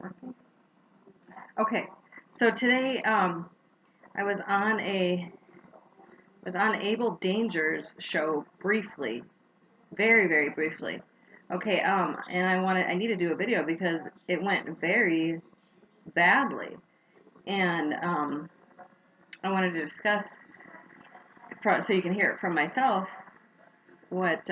Working? Okay. So today, I was on Abel Danger's show briefly, very, very briefly. Okay. And I need to do a video because it went very badly, and I wanted to discuss so you can hear it from myself what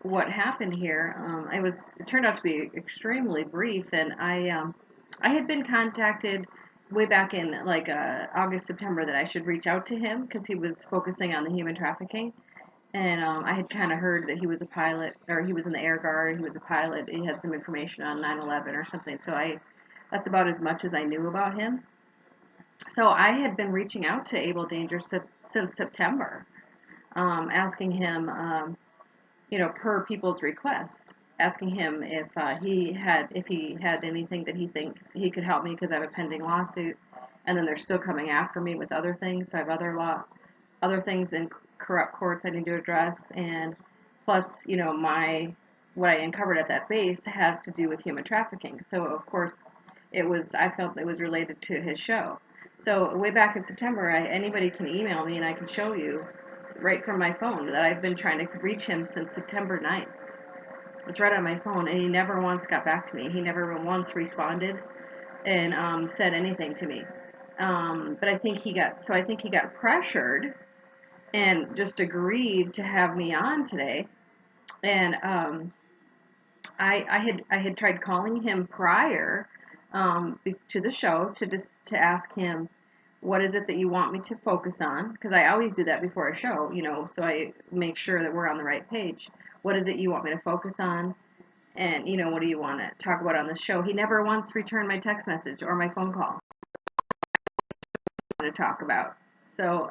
what happened here. It turned out to be extremely brief, and I had been contacted way back in like August, September that I should reach out to him because he was focusing on the human trafficking. And I had kind of heard that he was a pilot, or he was in the Air Guard. He was a pilot. He had some information on 9/11 or something. That's about as much as I knew about him. So I had been reaching out to Abel Danger since September, asking him, per people's request, asking him if he had anything that he thinks he could help me because I have a pending lawsuit, and then they're still coming after me with other things. So I have other things in corrupt courts I need to address, and plus, what I uncovered at that base has to do with human trafficking. So of course, I felt it was related to his show. So way back in September, anybody can email me and I can show you right from my phone that I've been trying to reach him since September 9th. It's right on my phone, and he never once got back to me. He never once responded and said anything to me. But I think he got pressured and just agreed to have me on today. And I had tried calling him prior to the show to ask him, what is it that you want me to focus on? Because I always do that before a show, so I make sure that we're on the right page. What is it you want me to focus on? And, what do you want to talk about on this show? He never once returned my text message or my phone call to talk about. So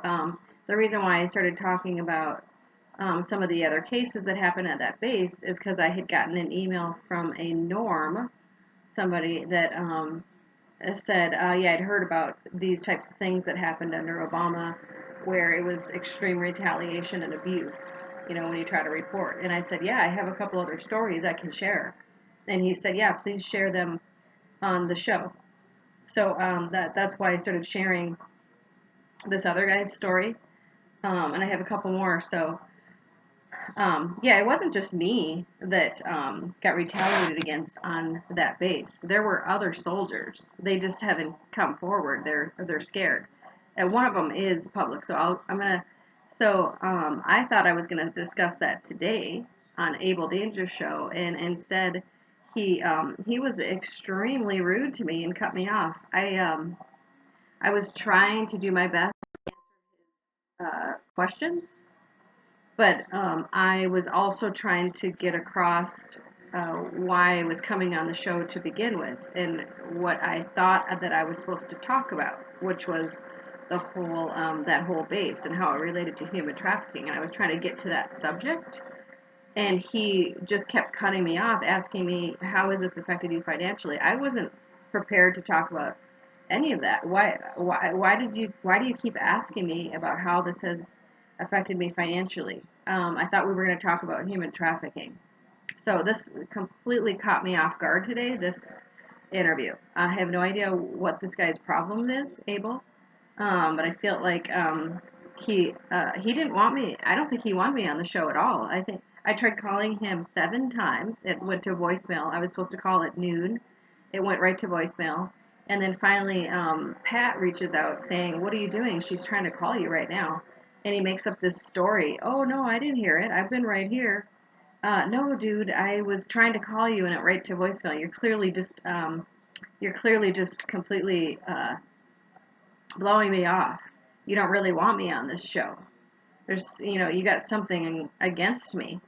the reason why I started talking about some of the other cases that happened at that base is because I had gotten an email from a norm, somebody that said, yeah, I'd heard about these types of things that happened under Obama, where it was extreme retaliation and abuse, when you try to report. And I said, yeah, I have a couple other stories I can share. And he said, yeah, please share them on the show. So that's why I started sharing this other guy's story. And I have a couple more. So yeah, it wasn't just me that got retaliated against on that base. There were other soldiers. They just haven't come forward. They're scared, and one of them is public. So I'm gonna. So I thought I was gonna discuss that today on Abel Danger's show, and instead he was extremely rude to me and cut me off. I was trying to do my best questions, but I was also trying to get across why I was coming on the show to begin with, and what I thought that I was supposed to talk about, which was the whole that whole base and how it related to human trafficking. And I was trying to get to that subject, and he just kept cutting me off, asking me, "How has this affected you financially?" I wasn't prepared to talk about any of that. Why do you keep asking me about how this has affected me financially? I thought we were going to talk about human trafficking. So this completely caught me off guard today, this interview. I have no idea what this guy's problem is, Abel. But I feel like he didn't want me. I don't think he wanted me on the show at all. I think I tried calling him 7 times. It went to voicemail. I was supposed to call at noon. It went right to voicemail. And then finally, Pat reaches out saying, "What are you doing? She's trying to call you right now." And he makes up this story. "Oh no, I didn't hear it. I've been right here." No, dude, I was trying to call you and it right to voicemail. You're clearly just completely blowing me off. You don't really want me on this show. You got something against me.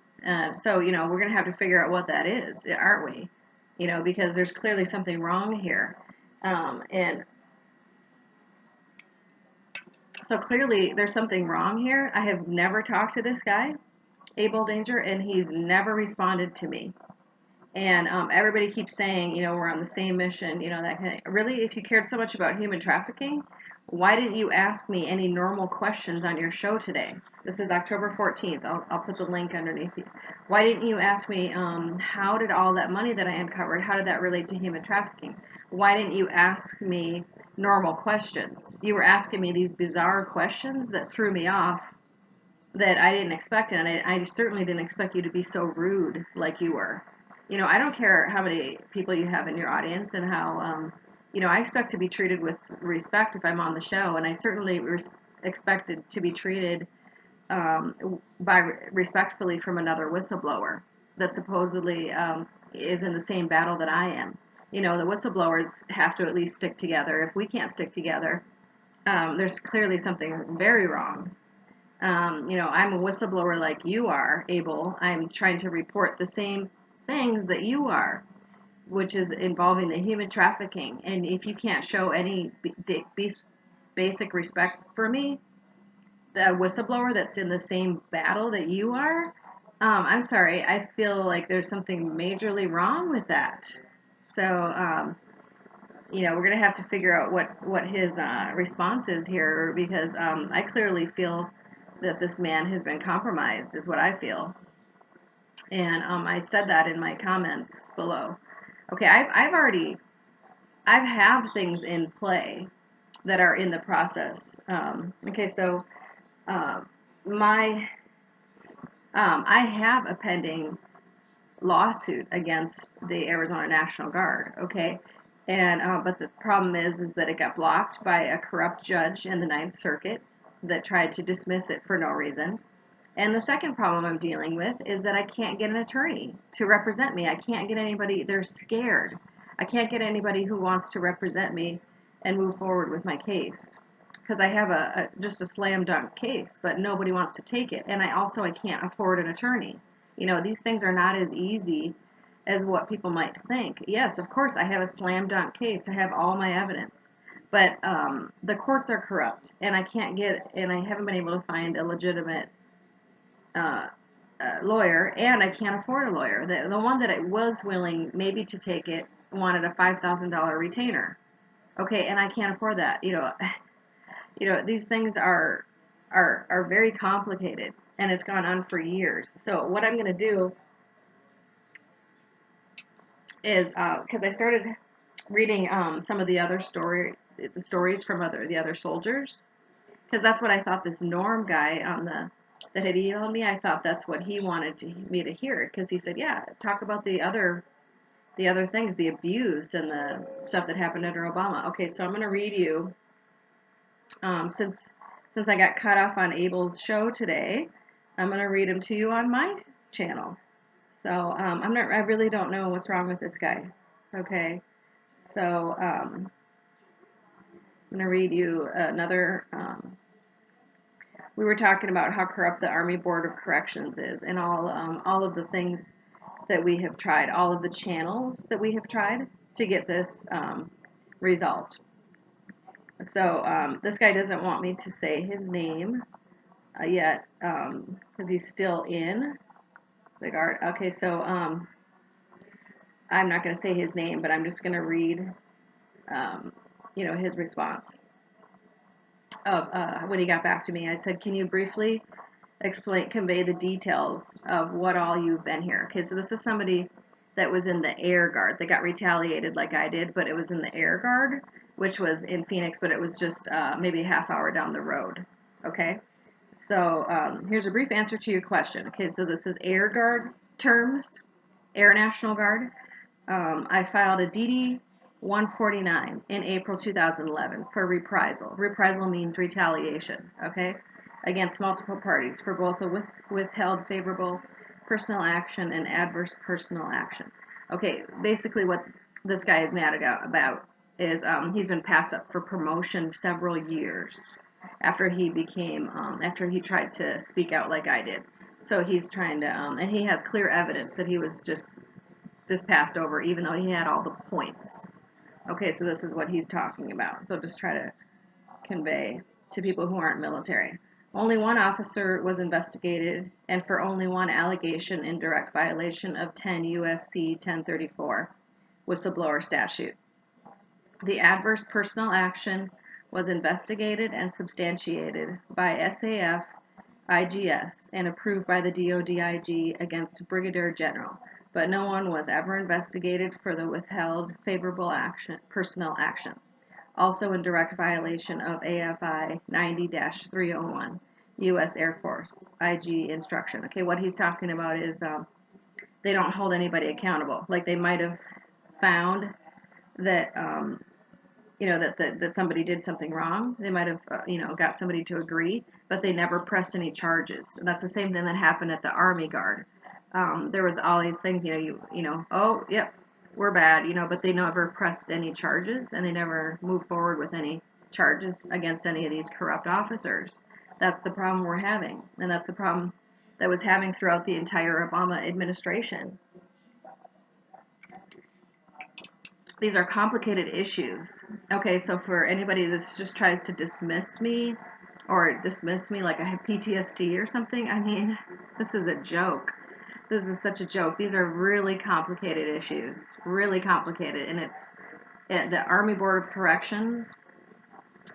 So, we're going to have to figure out what that is, aren't we? Because there's clearly something wrong here. And so clearly there's something wrong here. I have never talked to this guy, Abel Danger, and he's never responded to me. And everybody keeps saying, we're on the same mission, that kind of. Really, if you cared so much about human trafficking, why didn't you ask me any normal questions on your show today? This is October 14th. I'll put the link underneath you. Why didn't you ask me, how did all that money that I uncovered, how did that relate to human trafficking? Why didn't you ask me normal questions? You were asking me these bizarre questions that threw me off, that I didn't expect, and I certainly didn't expect you to be so rude like you were. I don't care how many people you have in your audience and how, I expect to be treated with respect if I'm on the show, and I certainly expected to be treated by respectfully from another whistleblower that supposedly is in the same battle that I am. The whistleblowers have to at least stick together. If we can't stick together, there's clearly something very wrong. I'm a whistleblower like you are, Abel. I'm trying to report the same things that you are, which is involving the human trafficking. And if you can't show any basic respect for me, the whistleblower that's in the same battle that you are, I'm sorry. I feel like there's something majorly wrong with that. So, we're going to have to figure out what his response is here, because I clearly feel that this man has been compromised, is what I feel. And I said that in my comments below. Okay, I've have things in play that are in the process. Okay, so my I have a pending lawsuit against the Arizona National Guard. Okay, and but the problem is that it got blocked by a corrupt judge in the Ninth Circuit that tried to dismiss it for no reason. And the second problem I'm dealing with is that I can't get an attorney to represent me. I can't get anybody. They're scared. I can't get anybody who wants to represent me and move forward with my case, because I have just a slam dunk case, but nobody wants to take it. And I can't afford an attorney. These things are not as easy as what people might think. Yes, of course, I have a slam dunk case. I have all my evidence. But the courts are corrupt, and I haven't been able to find a legitimate lawyer, and I can't afford a lawyer. The one that I was willing maybe to take it wanted a $5,000 retainer. Okay, and I can't afford that. These things are very complicated, and it's gone on for years. So what I'm going to do is, because I started reading some of the other stories from the other soldiers, because that's what I thought this Norm guy that had emailed me, I thought that's what he wanted me to hear, because he said, yeah, talk about the other things, the abuse and the stuff that happened under Obama. Okay, so I'm going to read you, since I got cut off on Abel's show today, I'm going to read them to you on my channel. So I really don't know what's wrong with this guy. Okay, so I'm going to read you another. We were talking about how corrupt the Army Board of Corrections is, and all of the things that we have tried, all of the channels that we have tried to get this resolved. So this guy doesn't want me to say his name yet, because he's still in the Guard. Okay, so I'm not going to say his name, but I'm just going to read, his response of when he got back to me. I said, can you briefly convey the details of what all you've been here? Okay, so this is somebody that was in the Air Guard that got retaliated like I did, but it was in the Air Guard, which was in Phoenix, but it was just maybe a half hour down the road. Okay, so here's a brief answer to your question. Okay, so this is Air Guard terms, Air National Guard. I filed a DD 149 in April 2011 for reprisal. Reprisal means retaliation, okay, against multiple parties for both a withheld favorable personal action and adverse personal action. Okay, basically what this guy is mad about is he's been passed up for promotion several years after he tried to speak out like I did. So he's trying to, and he has clear evidence that he was just passed over, even though he had all the points. Okay, so this is what he's talking about. So just try to convey to people who aren't military. Only one officer was investigated, and for only one allegation in direct violation of 10 U.S.C. 1034 whistleblower statute. The adverse personal action was investigated and substantiated by SAF IGS and approved by the DODIG against Brigadier General, but no one was ever investigated for the withheld favorable personnel action. Also in direct violation of AFI 90-301, U.S. Air Force IG instruction. Okay, what he's talking about is they don't hold anybody accountable. Like they might have found that that somebody did something wrong. They might have got somebody to agree, but they never pressed any charges. And that's the same thing that happened at the Army Guard. There was all these things, oh yep, we're bad, but they never pressed any charges, and they never moved forward with any charges against any of these corrupt officers. That's the problem we're having, and that's the problem that was having throughout the entire Obama administration. These are complicated issues. Okay, so for anybody that just tries to dismiss me like I have PTSD or something, I mean, this is a joke. This is such a joke. These are really complicated issues, really complicated, and the Army Board of Corrections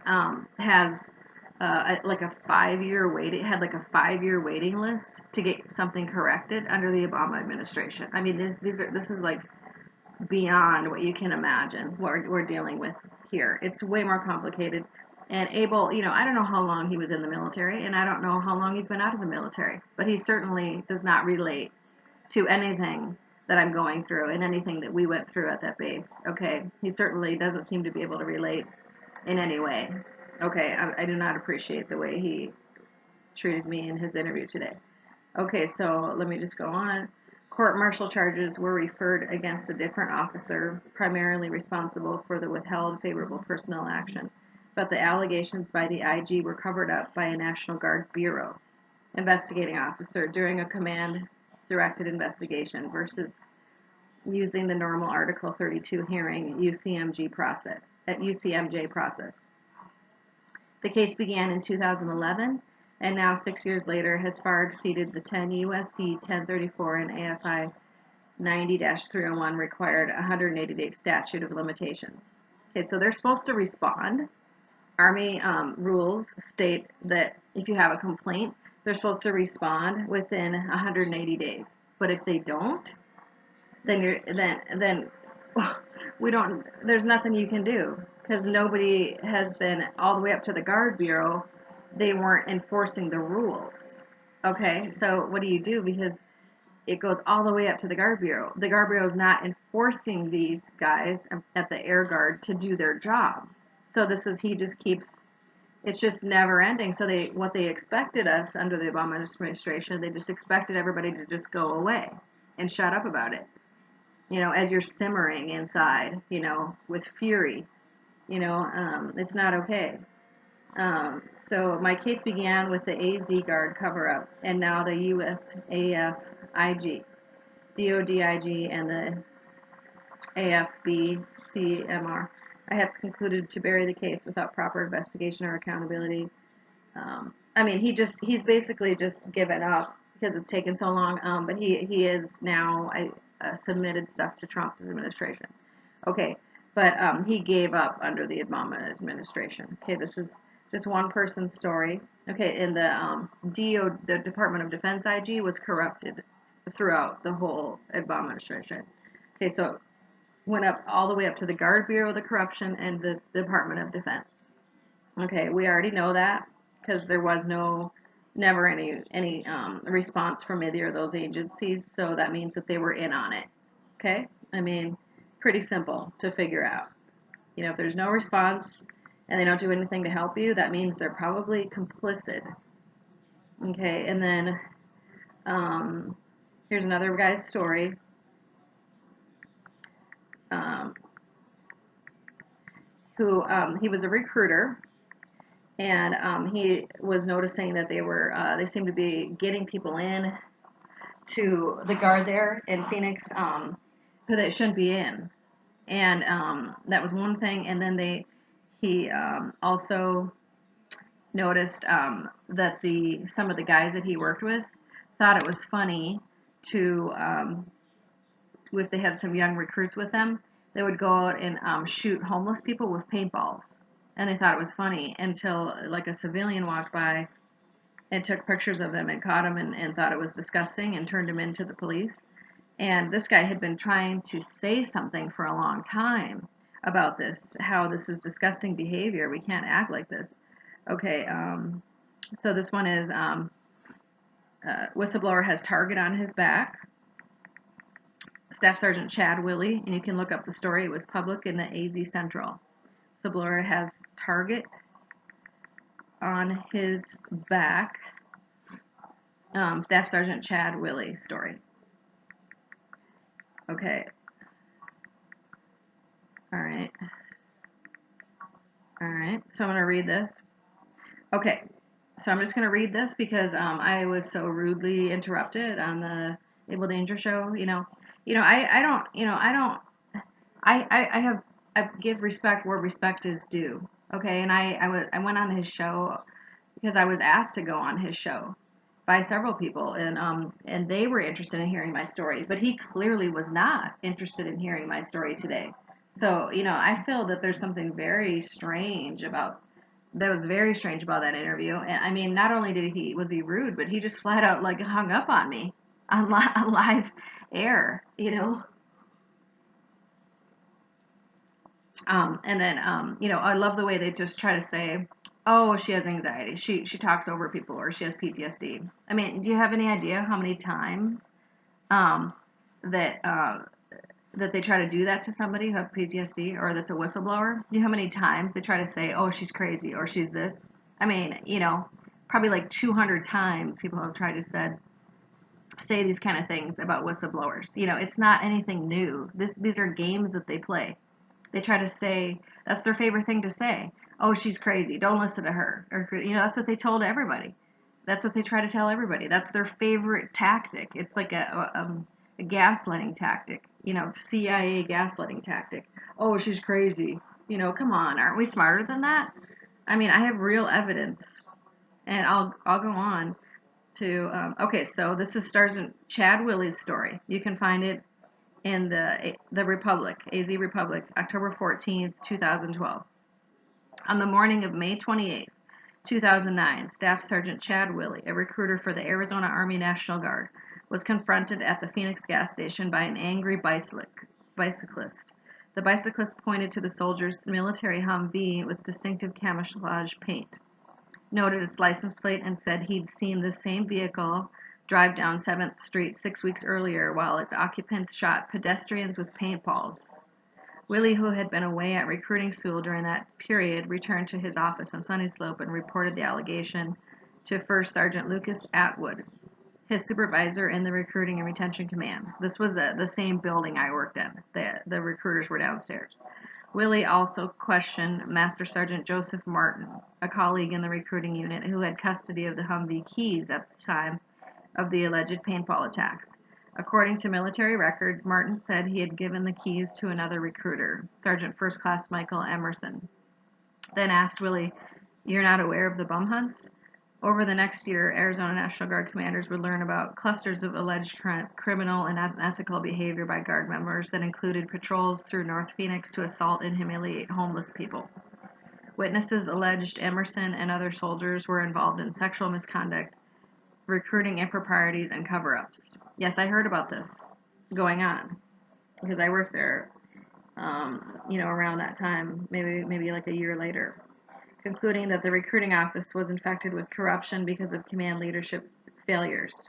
has like a 5-year waiting had like a 5-year waiting list to get something corrected under the Obama administration. I mean, this is like beyond what you can imagine what we're dealing with here. It's way more complicated. And Abel, I don't know how long he was in the military, and I don't know how long he's been out of the military, but he certainly does not relate to anything that I'm going through and anything that we went through at that base. Okay, he certainly doesn't seem to be able to relate in any way. Okay, I do not appreciate the way he treated me in his interview today. Okay, so let me just go on. Court-martial charges were referred against a different officer, primarily responsible for the withheld favorable personnel action, but the allegations by the IG were covered up by a National Guard Bureau investigating officer during a command-directed investigation versus using the normal Article 32 hearing UCMJ process. The case began in 2011 and now 6 years later has far exceeded the 10 U.S.C. 1034 and AFI 90-301 required 180-day statute of limitations. Okay, so they're supposed to respond. Army rules state that if you have a complaint, they're supposed to respond within 180 days. But if they don't, then we don't. There's nothing you can do because nobody has been all the way up to the Guard Bureau. They weren't enforcing the rules. Okay, so what do you do? Because it goes all the way up to the Guard Bureau. The Guard Bureau is not enforcing these guys at the Air Guard to do their job. So he just keeps, it's just never ending. So what they expected us under the Obama administration, they just expected everybody to just go away and shut up about it. As you're simmering inside, with fury, it's not okay. So my case began with the AZ Guard cover-up, and now the USAF IG, DODIG, and the AFB-CMR. I have concluded to bury the case without proper investigation or accountability. I mean, he's basically just given up because it's taken so long. But he is now submitted stuff to Trump's administration. Okay, but he gave up under the Obama administration. Okay, this is just one person's story. Okay, and the Department of Defense IG was corrupted throughout the whole Obama administration. Okay, so went up all the way up to the Guard Bureau, the corruption, and the Department of Defense. Okay, we already know that because there was never any response from either of those agencies, so that means that they were in on it. Okay, I mean, pretty simple to figure out. If there's no response and they don't do anything to help you, that means they're probably complicit. Okay, and then here's another guy's story. He was a recruiter, and he was noticing that they seemed to be getting people in to the Guard there in Phoenix who they shouldn't be in, and that was one thing. And then he also noticed that some of the guys that he worked with thought it was funny to if they had some young recruits with them, they would go out and shoot homeless people with paintballs, and they thought it was funny until like a civilian walked by and took pictures of them and caught him and thought it was disgusting and turned him into the police. And this guy had been trying to say something for a long time about this, how this is disgusting behavior. We can't act like this. Okay, so this one is whistleblower has target on his back. Staff Sergeant Chad Wille, and you can look up the story. It was public in the AZ Central. Whistleblower has target on his back. Staff Sergeant Chad Wille story. Okay. All right. All right. So I'm going to read this. Okay. So I'm just going to read this because I was so rudely interrupted on the Abel Danger show. I don't. I give respect where respect is due. Okay. And I went on his show because I was asked to go on his show by several people, and they were interested in hearing my story, but he clearly was not interested in hearing my story today. So, I feel that there's something very strange about that was very strange about that interview. And I mean, not only was he rude, but he just flat out like hung up on me on live air. And then, I love the way they just try to say, oh, she has anxiety. She talks over people, or she has PTSD. I mean, do you have any idea how many times um, that that they try to do that to somebody who has PTSD or that's a whistleblower? Do you know how many times they try to say, oh, she's crazy or she's this? I mean, probably like 200 times people have tried to say these kind of things about whistleblowers. It's not anything new. These are games that they play. They try to say that's their favorite thing to say. Oh, she's crazy. Don't listen to her. Or that's what they told everybody. That's what they try to tell everybody. That's their favorite tactic. It's like a gaslighting tactic. CIA gaslighting tactic. Oh, she's crazy. Come on. Aren't we smarter than that? I mean, I have real evidence, and I'll go on to. Okay, so this is Sergeant Chad Wille's story. You can find it in the Republic, AZ Republic, October 14th, 2012. On the morning of May 28th, 2009, Staff Sergeant Chad Wille, a recruiter for the Arizona Army National Guard, was confronted at the Phoenix gas station by an angry bicyclist. The bicyclist pointed to the soldier's military Humvee with distinctive camouflage paint, noted its license plate, and said he'd seen the same vehicle drive down 7th Street 6 weeks earlier while its occupants shot pedestrians with paintballs. Willie, who had been away at recruiting school during that period, returned to his office on Sunny Slope and reported the allegation to First Sergeant Lucas Atwood, his supervisor in the Recruiting and Retention Command. This was the same building I worked in. The recruiters were downstairs. Willie also questioned Master Sergeant Joseph Martin, a colleague in the recruiting unit who had custody of the Humvee keys at the time of the alleged paintball attacks. According to military records, Martin said he had given the keys to another recruiter, Sergeant First Class Michael Emerson. Then asked Willie, "You're not aware of the bum hunts?" Over the next year, Arizona National Guard commanders would learn about clusters of alleged criminal and unethical behavior by Guard members that included patrols through North Phoenix to assault and humiliate homeless people. Witnesses alleged Emerson and other soldiers were involved in sexual misconduct, recruiting improprieties, and cover-ups. Yes, I heard about this going on because I worked there, around that time, maybe like a year later, concluding that the recruiting office was infected with corruption because of command leadership failures.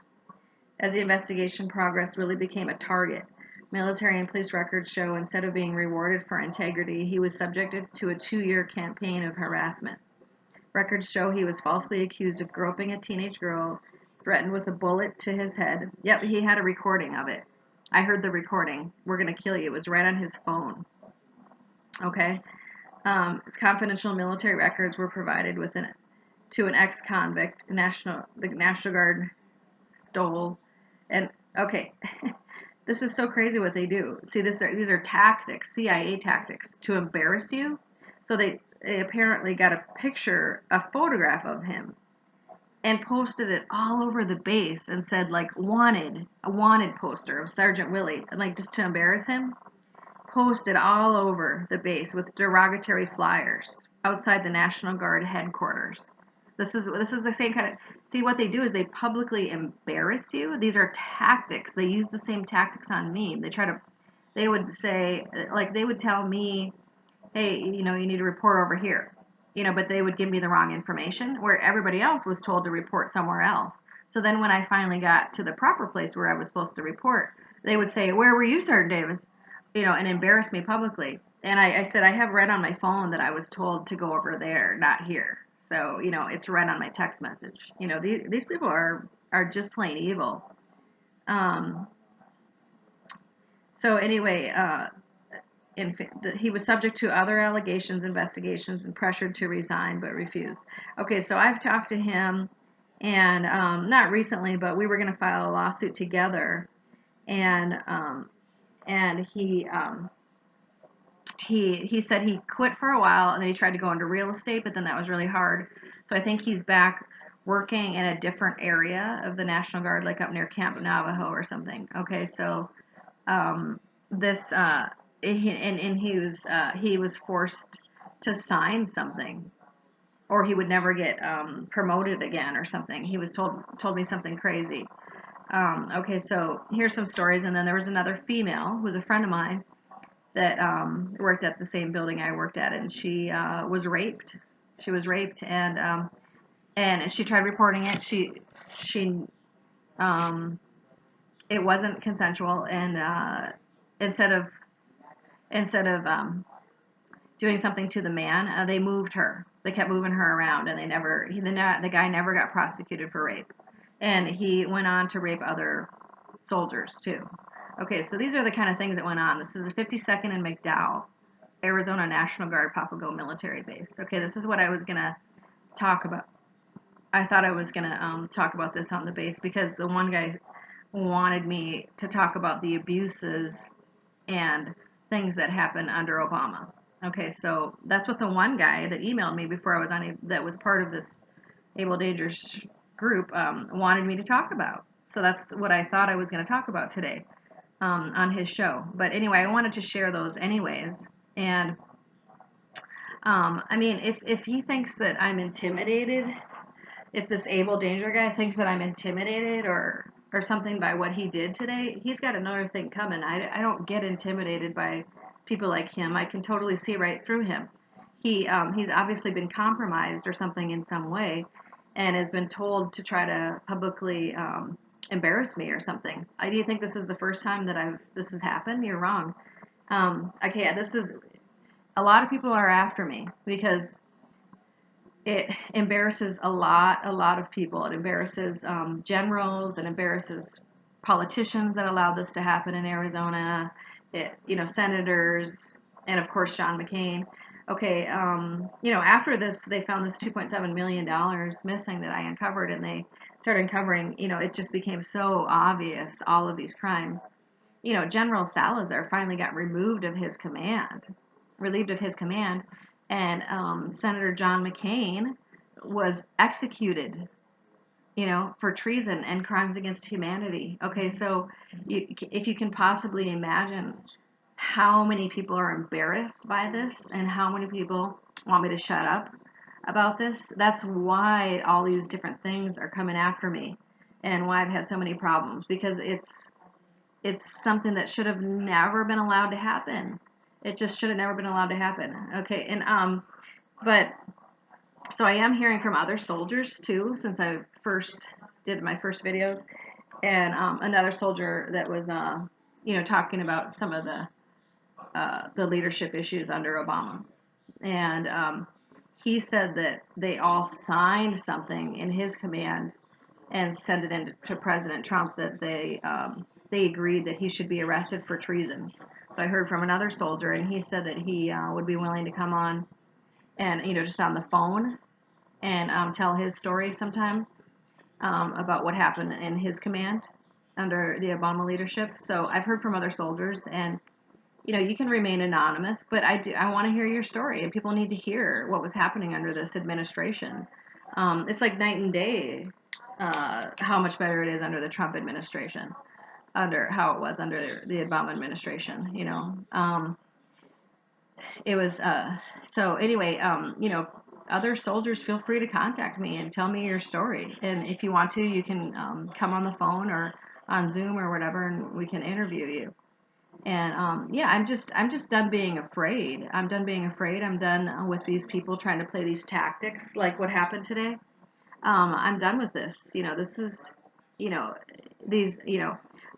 As the investigation progressed, Willie became a target. Military and police records show instead of being rewarded for integrity, he was subjected to a 2-year campaign of harassment. Records show he was falsely accused of groping a teenage girl, threatened with a bullet to his head. Yep, he had a recording of it. I heard the recording. "We're going to kill you." It was right on his phone. Okay? His confidential military records were provided to an ex-convict. The National Guard stole. And, okay, this is so crazy what they do. See, these are tactics, CIA tactics, to embarrass you. So they apparently got a photograph of him and posted it all over the base and said like a wanted poster of Sergeant Willie, and like just to embarrass him, posted all over the base with derogatory flyers outside the National Guard headquarters. This is the same kind of, see, what they do is they publicly embarrass you. These are tactics. They use the same tactics on me. They would say, like, they would tell me, hey, you need to report over here, but they would give me the wrong information where everybody else was told to report somewhere else. So then when I finally got to the proper place where I was supposed to report, they would say, where were you, Sergeant Davis? And embarrass me publicly. And I said, I have read on my phone that I was told to go over there, not here. So, it's read on my text message. These people are just plain evil. Um, so anyway, he was subject to other allegations, investigations, and pressured to resign, but refused. Okay, so I've talked to him, and not recently, but we were going to file a lawsuit together, and he said he quit for a while, and then he tried to go into real estate, but then that was really hard. So I think he's back working in a different area of the National Guard, like up near Camp Navajo or something. Okay, so this he was forced to sign something, or he would never get promoted again or something. He was told me something crazy. Okay, so here's some stories, and then there was another female who was a friend of mine that worked at the same building I worked at, and she was raped. She was raped, and she tried reporting it. She it wasn't consensual, and instead of doing something to the man, they moved her. They kept moving her around, and the guy never got prosecuted for rape, and he went on to rape other soldiers too. Okay, so these are the kind of things that went on. This is the 52nd and McDowell, Arizona National Guard Papago Military Base. Okay, this is what I was gonna talk about. I thought I was gonna talk about this on the base because the one guy wanted me to talk about the abuses and things that happened under Obama. Okay, so that's what the one guy that emailed me before I was on, that was part of this Abel Danger group, wanted me to talk about. So that's what I thought I was going to talk about today on his show. But anyway, I wanted to share those anyways. And I mean, if he thinks that I'm intimidated, if this Abel Danger guy thinks that I'm intimidated or something by what he did today, he's got another thing coming. I don't get intimidated by people like him. I can totally see right through him. He's obviously been compromised or something in some way, and has been told to try to publicly embarrass me or something. Do you think this is the first time that this has happened? You're wrong. Okay, a lot of people are after me because it embarrasses a lot of people. It embarrasses generals. It embarrasses politicians that allowed this to happen in Arizona. Senators, and of course John McCain. Okay, after this, they found this $2.7 million missing that I uncovered, and they started uncovering. It just became so obvious, all of these crimes. General Salazar finally got relieved of his command, and Senator John McCain was executed, for treason and crimes against humanity. Okay, so if you can possibly imagine how many people are embarrassed by this and how many people want me to shut up about this, that's why all these different things are coming after me and why I've had so many problems, because it's something that should have never been allowed to happen. It just should have never been allowed to happen. Okay, and but so I am hearing from other soldiers too, since I first did my first videos, and another soldier that was talking about some of the leadership issues under Obama, and he said that they all signed something in his command and sent it in to President Trump that they agreed that he should be arrested for treason. So I heard from another soldier, and he said that he would be willing to come on and just on the phone and tell his story sometime about what happened in his command under the Obama leadership. So I've heard from other soldiers, and you can remain anonymous, but I want to hear your story, and people need to hear what was happening under this administration. It's like night and day, how much better it is under the Trump administration, under how it was under the Obama administration. It was so anyway. Other soldiers, feel free to contact me and tell me your story. And if you want to, you can come on the phone or on Zoom or whatever, and we can interview you. And yeah, I'm just done being afraid. I'm done being afraid. I'm done with these people trying to play these tactics like what happened today. I'm done with this. This is, you know, these,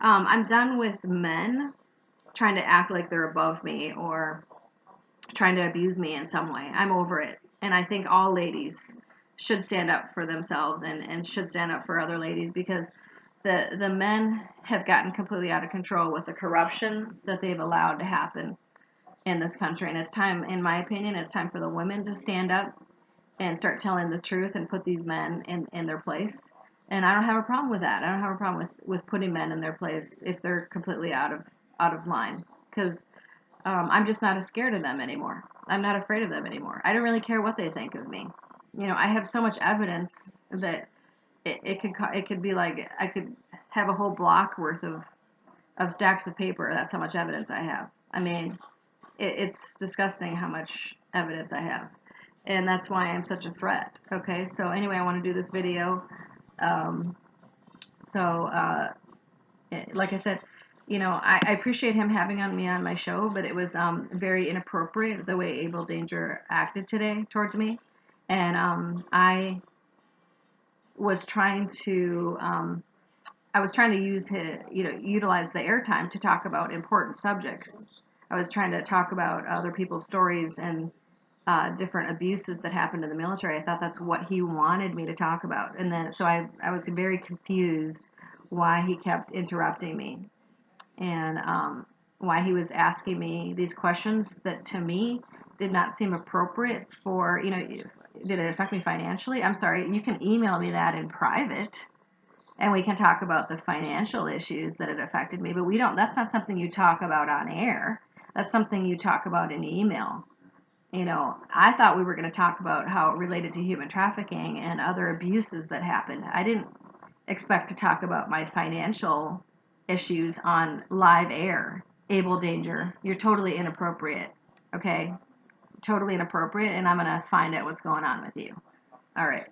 I'm done with men trying to act like they're above me or trying to abuse me in some way. I'm over it. And I think all ladies should stand up for themselves and should stand up for other ladies, because the men have gotten completely out of control with the corruption that they've allowed to happen in this country. And it's time, in my opinion, it's time for the women to stand up and start telling the truth and put these men in their place. And I don't have a problem with that. I don't have a problem with putting men in their place if they're completely out of line. Because I'm just not as scared of them anymore. I'm not afraid of them anymore. I don't really care what they think of me. I have so much evidence that it could be like I could have a whole block worth of stacks of paper. That's how much evidence I have. I mean, it's disgusting how much evidence I have, and that's why I'm such a threat. Okay, so anyway, I want to do this video. Um, so like I said, I appreciate him having me on my show, but it was very inappropriate the way Abel Danger acted today towards me, and I was trying to use utilize the airtime to talk about important subjects. I was trying to talk about other people's stories and different abuses that happened in the military. I thought that's what he wanted me to talk about, and then so I was very confused why he kept interrupting me, and why he was asking me these questions that to me did not seem appropriate for, did it affect me financially? I'm sorry, you can email me that in private and we can talk about the financial issues that it affected me, but that's not something you talk about on air. That's something you talk about in email. I thought we were going to talk about how it related to human trafficking and other abuses that happened. I didn't expect to talk about my financial issues on live air. Abel Danger, you're totally inappropriate. Okay? Totally inappropriate, and I'm going to find out what's going on with you. All right.